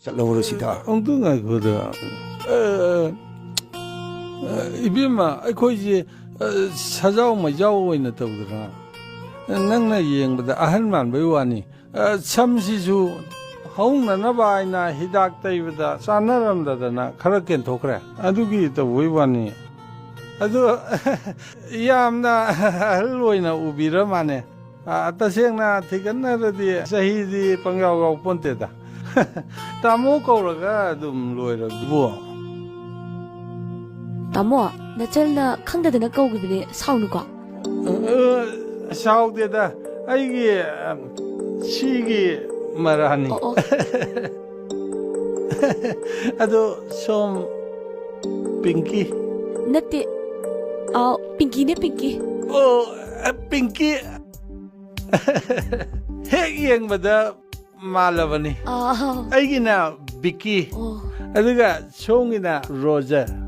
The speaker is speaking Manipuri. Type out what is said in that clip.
ꯆꯠꯂꯧꯔꯁꯤꯗ ꯑꯃꯨꯛꯇ ꯉꯥꯏꯈꯣꯗ ꯏꯕꯦꯝꯃ ꯑꯩꯈꯣꯏꯁꯦ ꯁꯖꯥꯎ ꯃꯩꯖꯥꯎ ꯑꯣꯏꯅ ꯇꯧꯗꯅ ꯅꯪꯅ ꯌꯦꯡꯕꯗ ꯑꯍꯜ ꯃꯥꯟꯕꯩ ꯋꯥꯅꯤ ꯁꯝꯁꯤꯁꯨ ꯍꯧꯅꯅꯕ ꯍꯥꯏꯅ ꯍꯤꯗꯥꯛ ꯇꯩꯕꯗ ꯆꯥꯟꯅꯔꯝꯗꯗꯅ ꯈꯔ ꯀꯦꯟꯊꯣꯛꯈ꯭ꯔꯦ ꯑꯗꯨꯒꯤ ꯇꯧꯕꯩ ꯋꯥꯅꯤ ꯑꯗꯨ ꯌꯥꯝꯅ ꯑꯍꯜ ꯑꯣꯏꯅ ꯎꯕꯤꯔ ꯃꯥꯅꯦ ꯇꯁꯦꯡꯅ ꯊꯤꯒꯠꯅꯔꯗꯤ ꯆꯍꯤꯗꯤ ꯄꯪꯌꯥꯎ ꯌꯥꯎ ꯄꯣꯟꯇꯦꯗ ꯇꯥꯃꯣ ꯀꯧꯔꯒ ꯑꯗꯨꯝ ꯂꯣꯏꯔꯕꯣ ꯇꯥꯃꯣ ꯅꯆꯜꯅ ꯈꯪꯗꯗꯅ ꯀꯧꯈꯤꯕꯅꯦ ꯁꯥꯎꯅꯨꯀꯣ ꯁꯥꯎꯗꯦꯗ ꯑꯩꯒꯤ ꯁꯤꯒꯤ ꯃꯔꯥꯅꯤ ꯑꯣ ꯑꯗꯣ ꯁꯣꯝ ꯄꯤꯡꯀꯤ ꯅꯠꯇꯦ ꯄꯤꯡꯀꯤꯅꯦ ꯄꯤꯡꯀꯤ ꯑꯣ ꯄꯤꯡꯀꯤ ꯍꯦꯛ ꯌꯦꯡꯕꯗ ꯃꯥꯜꯂꯕꯅꯤ ꯑꯩꯒꯤꯅ ꯕꯤꯛꯀꯤ ꯑꯗꯨꯒ ꯁꯣꯝꯒꯤꯅ ꯔꯣꯖꯔ